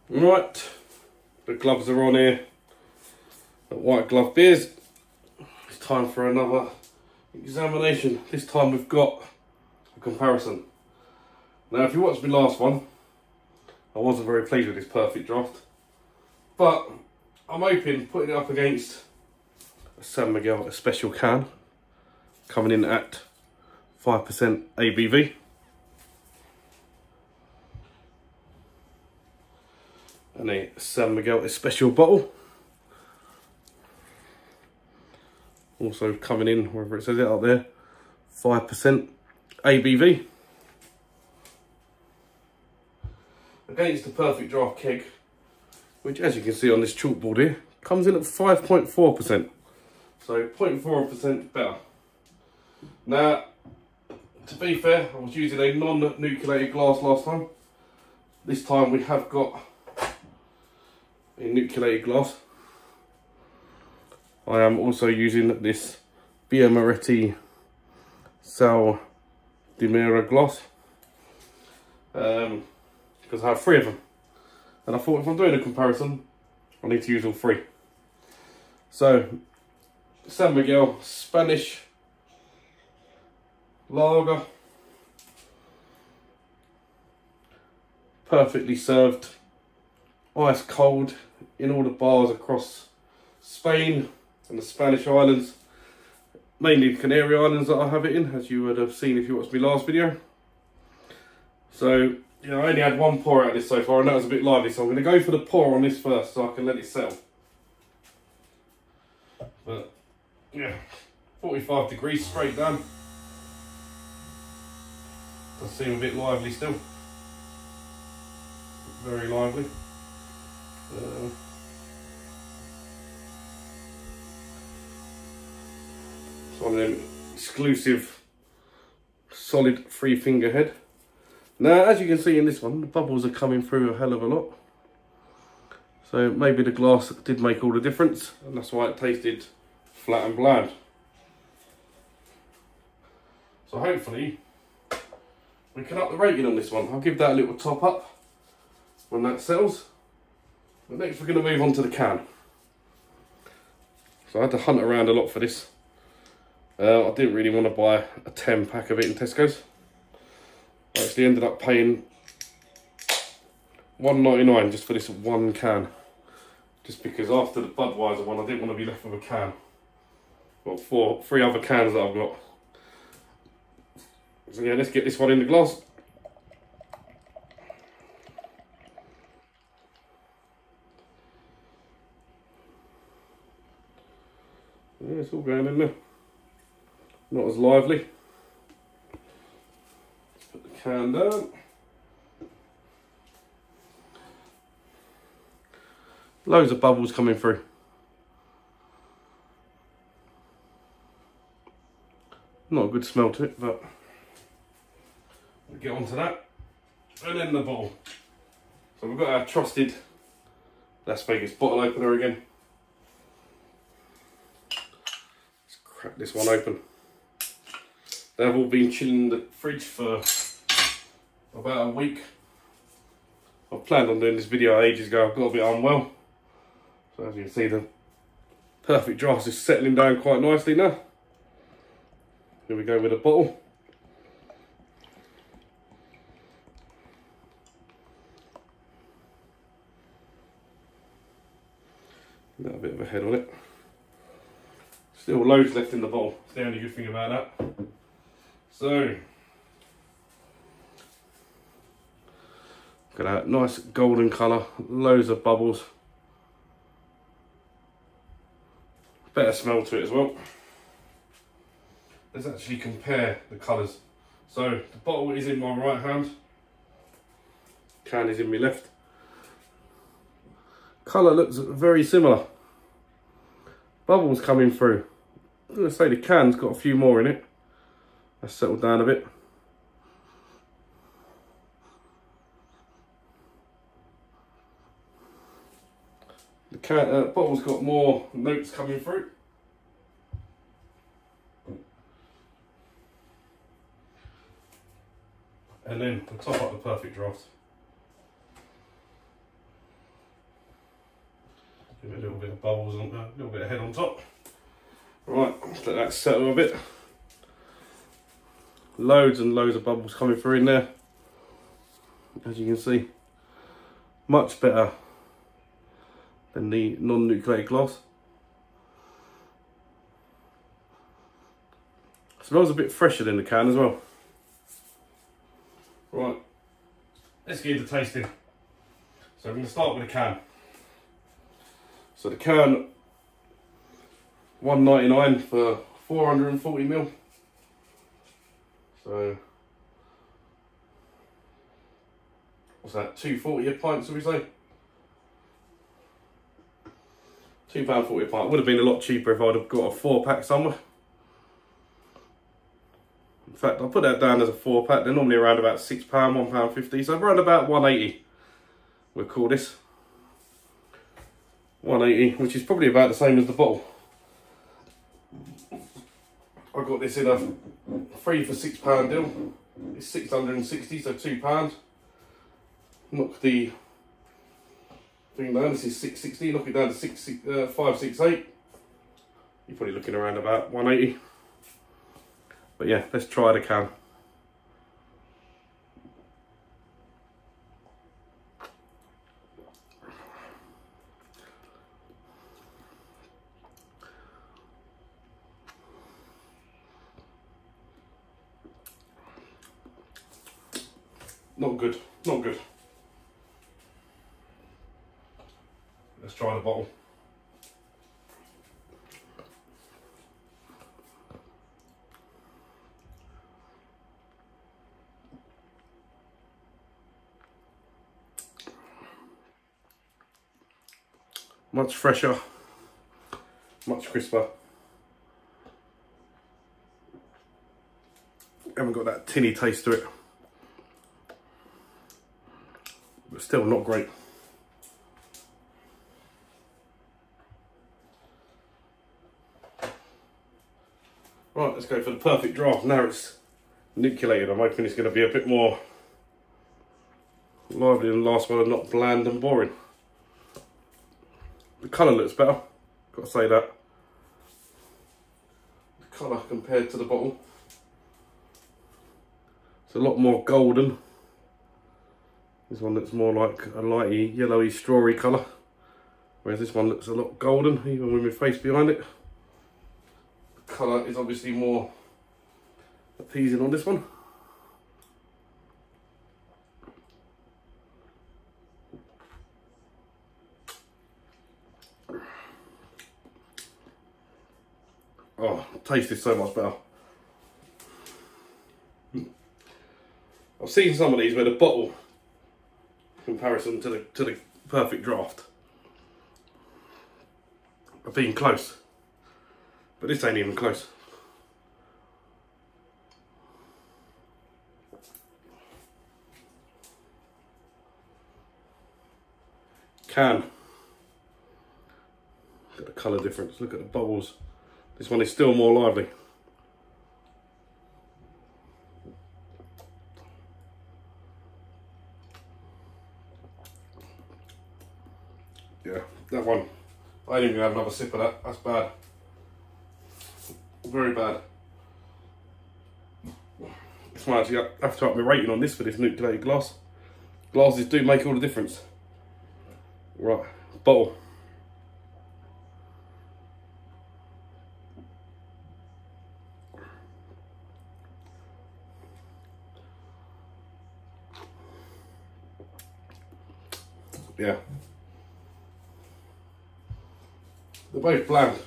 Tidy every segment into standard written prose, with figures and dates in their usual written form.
Right, the gloves are on here at White Glove Beers. It's time for another examination. This time we've got a comparison. Now, if you watched my last one, I wasn't very pleased with this Perfect Draft, but I'm hoping putting it up against a San Miguel Especial can, coming in at 5% ABV. And a San Miguel Especial bottle. Also coming in, wherever it says it up there, 5% ABV. Against the Perfect Draft keg, which as you can see on this chalkboard here, comes in at 5.4%. So 0.4% better. Now, to be fair, I was using a non-nucleated glass last time. This time we have got a nucleated glass. I am also using this Via Moretti Sal Di Mera glass because I have 3 of them, and I thought if I'm doing a comparison I need to use all 3. So San Miguel Spanish lager, perfectly served, ice cold in all the bars across Spain and the Spanish islands, mainly the Canary Islands that I have it in, as you would have seen if you watched my last video. So, you know, I only had 1 pour out of this so far, and that was a bit lively, so I'm going to go for the pour on this first so I can let it settle. But, yeah, 45 degrees straight down. Does seem a bit lively still. Very lively. It's one of them exclusive solid 3-finger head. Now, as you can see in this one, the bubbles are coming through a hell of a lot. So maybe the glass did make all the difference, and that's why it tasted flat and bland. So hopefully we can up the rating on this one. I'll give that a little top up when that settles. But next we're going to move on to the can. So I had to hunt around a lot for this. I didn't really want to buy a 10 pack of it in Tesco's. I actually ended up paying $1.99 just for this 1 can. Just because after the Budweiser one I didn't want to be left with a can. Got 3 other cans that I've got. So yeah, let's get this one in the glass. Yeah, it's all going in there. Not as lively. Let's put the can down. Loads of bubbles coming through. Not a good smell to it, but we'll get on to that. And then the bottle. So we've got our trusted Las Vegas bottle opener again. Let's crack this one open. They've all been chilling in the fridge for about a week. I planned on doing this video ages ago. I've got a bit unwell. So as you can see, the Perfect Draft is settling down quite nicely now. Here we go with a bottle. Got a bit of a head on it. Still loads left in the bottle. It's the only good thing about that. So, look at that, nice golden colour, loads of bubbles. Better smell to it as well. Let's actually compare the colours. So, the bottle is in my right hand, can is in my left. Colour looks very similar. Bubbles coming through. I'm going to say the can's got a few more in it. Let's settle down a bit. The bottle's got more notes coming through. And then to top up the Perfect Draft, Give it a little bit of bubbles on, a little bit of head on top. Right, let that settle a bit. Loads and loads of bubbles coming through in there. As you can see, much better than the non-nucleated glass. Smells a bit fresher than the can as well. Right, let's get into tasting. So we're going to start with the can. So the can, $1.99 for 440ml. So what's that? £2.40 a pint, shall we say? £2.40 a pint. Would have been a lot cheaper if I'd have got a 4-pack somewhere. In fact, I'll put that down as a 4-pack. They're normally around about £6, £1.50. So around about 180. We'll call this 180, which is probably about the same as the bottle. I got this in a 3 for £6 deal. It's 660, so £2. Knock the thing down. This is 660. Knock it down to 568. You're probably looking around about 180. But yeah, let's try the can. Not good, not good. Let's try the bottle. Much fresher, much crisper. Haven't got that tinny taste to it. But still not great. Right, let's go for the perfect draft. Now it's nucleated. I'm hoping it's going to be a bit more lively than the last one and not bland and boring. The colour looks better, got to say that. The colour compared to the bottle. It's a lot more golden. This one looks more like a lighty, yellowy, strawy colour. Whereas this one looks a lot golden, even with my face behind it. The colour is obviously more appeasing on this one. Oh, taste is so much better. I've seen some of these where the bottle comparison to the perfect draft have been close, but this ain't even close. Can. Look at the colour difference, look at the bubbles. This one is still more lively. Yeah, that one, I didn't even have another sip of that. That's bad. Very bad. This might actually have to up my rating on this for this nucleated glass. Glasses do make all the difference. Right, bottle. Yeah. They're both bland.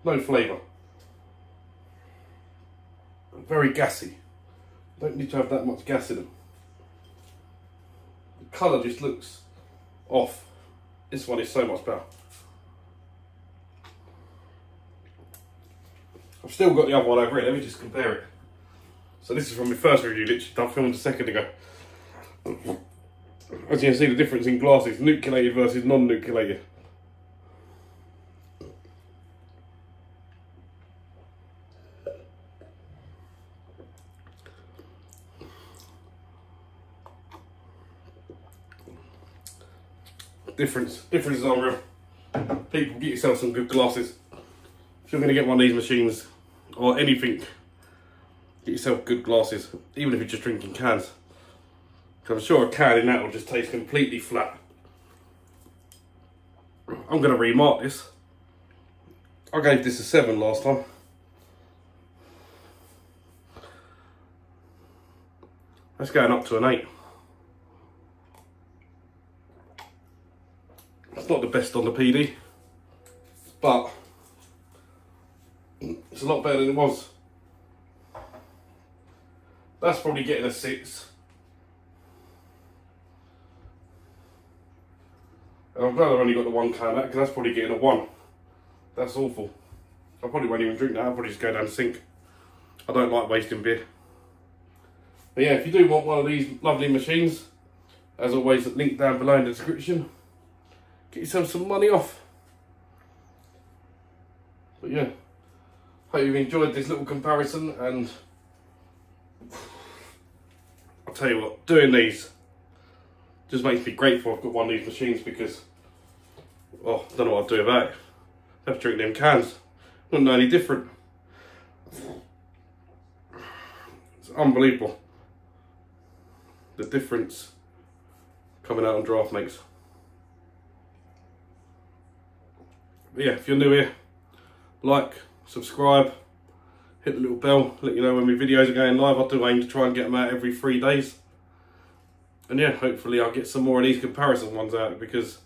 No flavour. Very gassy. Don't need to have that much gas in them. The colour just looks off. This one is so much better. I've still got the other one over here. Let me just compare it. So this is from my first review, literally I filmed a second ago. As you can see, the difference in glasses, nucleated versus non-nucleated. Difference is unreal. People, get yourself some good glasses. If you're going to get one of these machines or anything, get yourself good glasses, even if you're just drinking cans. Because I'm sure a can in that will just taste completely flat. I'm going to remark this. I gave this a 7 last time. That's going up to an 8. It's not the best on the PD, but it's a lot better than it was. That's probably getting a 6. And I'm glad I've only got the 1 can back, because that's probably getting a 1. That's awful. I probably won't even drink that, I'll probably just go down the sink. I don't like wasting beer. But yeah, if you do want one of these lovely machines, as always, link down below in the description. Get yourself some money off. But yeah, hope you've enjoyed this little comparison, and I'll tell you what, doing these just makes me grateful I've got one of these machines, because, oh, I don't know what I'd do about it. I'd have to drink them cans. Wouldn't know any different. It's unbelievable the difference coming out on draft makes. But yeah, if you're new here, like, subscribe, hit the little bell, let you know when my videos are going live. I do aim to try and get them out every 3 days. And yeah, hopefully I'll get some more of these comparison ones out, because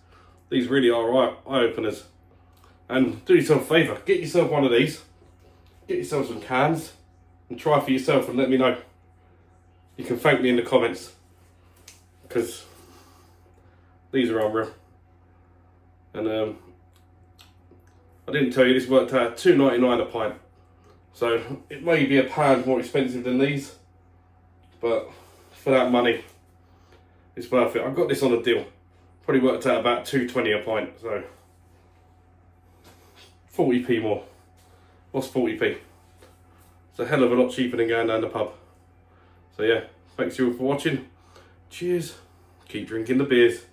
these really are eye-openers. And do yourself a favour, get yourself one of these, get yourself some cans, and try for yourself and let me know. You can thank me in the comments, because these are unreal. And I didn't tell you, this worked out at $2.99 a pint. So it may be £1 more expensive than these, but for that money, it's worth it. I got this on a deal. Probably worked out about $2.20 a pint, so 40p more. What's 40p? It's a hell of a lot cheaper than going down the pub. So yeah, thanks you all for watching. Cheers. Keep drinking the beers.